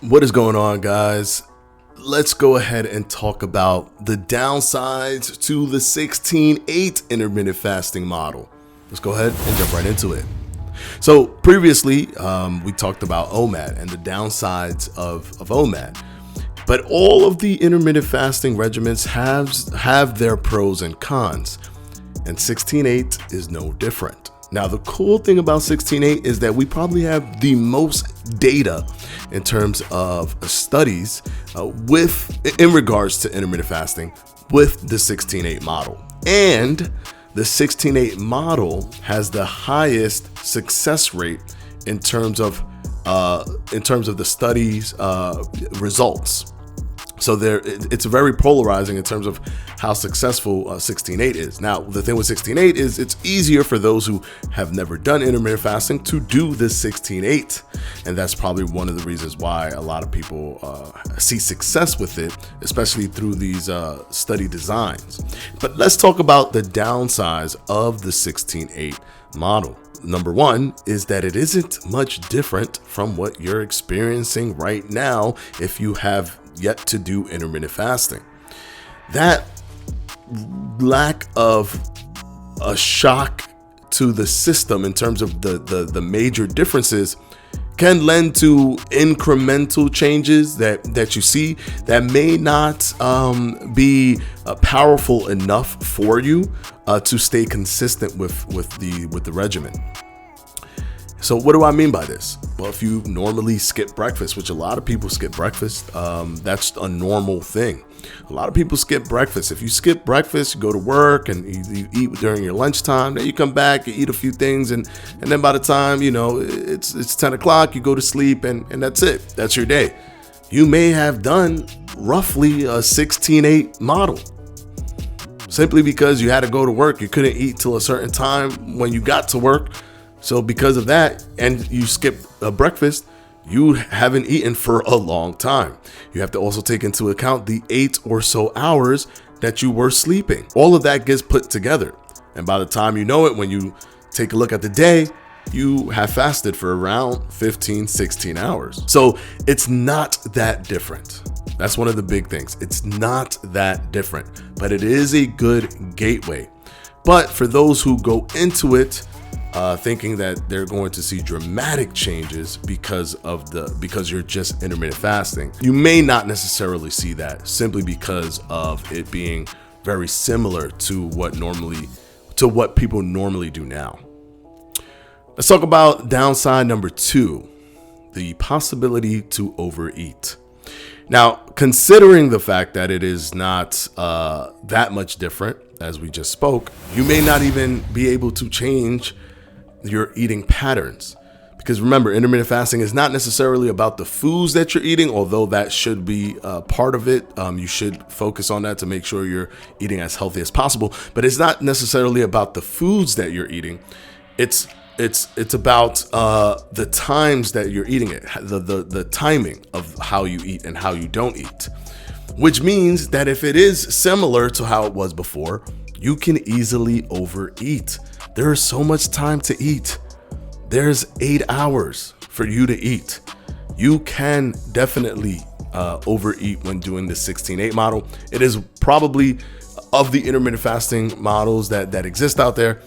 What is going on, guys? Let's go ahead and talk about the downsides to the 16-8 intermittent fasting model. Let's go ahead and jump right into it. So previously, we talked about OMAD and the downsides of OMAD. But all of the intermittent fasting regimens have their pros and cons, and 16-8 is no different. Now, the cool thing about 16-8 is that we probably have the most data in terms of studies in regards to intermittent fasting with the 16-8 model. And the 16-8 model has the highest success rate in terms of the study's results. So it's very polarizing in terms of how successful 16-8 is. Now, the thing with 16-8 is it's easier for those who have never done intermittent fasting to do this 16-8. And that's probably one of the reasons why a lot of people see success with it, especially through these study designs. But let's talk about the downsides of the 16-8 model. Number one is that it isn't much different from what you're experiencing right now if you have yet to do intermittent fasting. That lack of a shock to the system in terms of the major differences can lend to incremental changes that you see that may not be powerful enough for you to stay consistent with the regimen. So what do I mean by this? Well, if you normally skip breakfast, which a lot of people skip breakfast, that's a normal thing. A lot of people skip breakfast. If you skip breakfast, you go to work and you eat during your lunchtime, then you come back, you eat a few things, and then by the time, it's 10 o'clock, you go to sleep, and that's it. That's your day. You may have done roughly a 16-8 model. Simply because you had to go to work, you couldn't eat till a certain time when you got to work. So because of that, and you skip breakfast, you haven't eaten for a long time. You have to also take into account the 8 or so hours that you were sleeping. All of that gets put together. And by the time you know it, when you take a look at the day, you have fasted for around 15, 16 hours. So it's not that different. That's one of the big things. It's not that different, but it is a good gateway. But for those who go into it thinking that they're going to see dramatic changes because you're just intermittent fasting, you may not necessarily see that simply because of it being very similar to what people normally do now. Let's talk about downside number 2, the possibility to overeat. Now, considering the fact that it is not that much different, as we just spoke, you may not even be able to change your eating patterns. Because remember, intermittent fasting is not necessarily about the foods that you're eating, although that should be part of it. You should focus on that to make sure you're eating as healthy as possible. But it's not necessarily about the foods that you're eating. It's about the times that you're eating it, the timing of how you eat and how you don't eat. Which means that if it is similar to how it was before, you can easily overeat. There is so much time to eat. There's 8 hours for you to eat. You can definitely overeat when doing the 16-8 model. It is probably, of the intermittent fasting models that exist out there,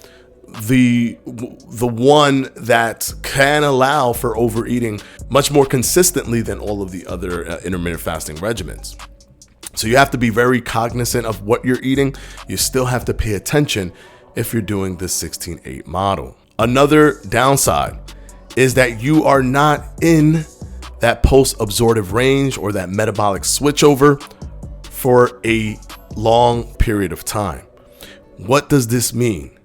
the one that can allow for overeating much more consistently than all of the other intermittent fasting regimens. So you have to be very cognizant of what you're eating. You still have to pay attention if you're doing the 16-8 model. Another downside is that you are not in that post-absorptive range or that metabolic switchover for a long period of time. What does this mean?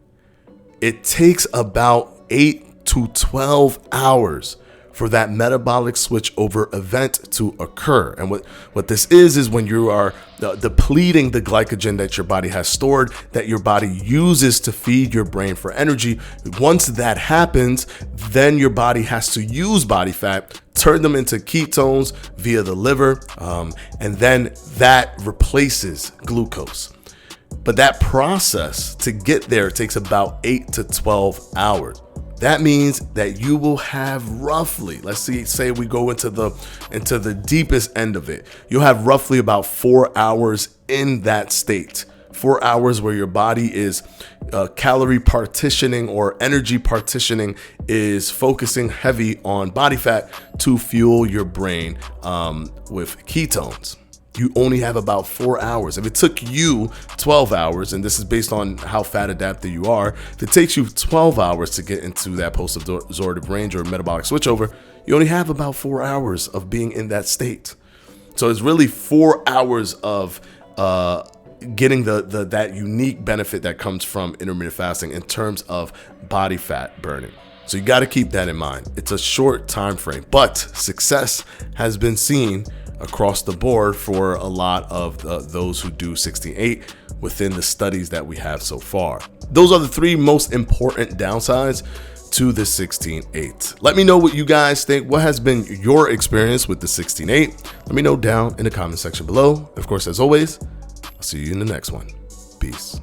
It takes about 8 to 12 hours for that metabolic switchover event to occur. And what this is when you are depleting the glycogen that your body has stored, that your body uses to feed your brain for energy. Once that happens, then your body has to use body fat, turn them into ketones via the liver, and then that replaces glucose. But that process to get there takes about 8 to 12 hours. That means that you will have roughly, let's say we go into the deepest end of it, you'll have roughly about 4 hours in that state. 4 hours where your body is calorie partitioning or energy partitioning, is focusing heavy on body fat to fuel your brain with ketones. You only have about 4 hours. If it took you 12 hours, and this is based on how fat adapted you are, if it takes you 12 hours to get into that post-absorptive range or metabolic switchover, you only have about 4 hours of being in that state. So it's really 4 hours of getting that unique benefit that comes from intermittent fasting in terms of body fat burning. So you got to keep that in mind. It's a short time frame, but success has been seen across the board for a lot of those who do 16-8 within the studies that we have so far. Those are the 3 most important downsides to the 16-8. Let me know what you guys think. What has been your experience with the 16-8? Let me know down in the comment section below. Of course, as always, I'll see you in the next one. Peace.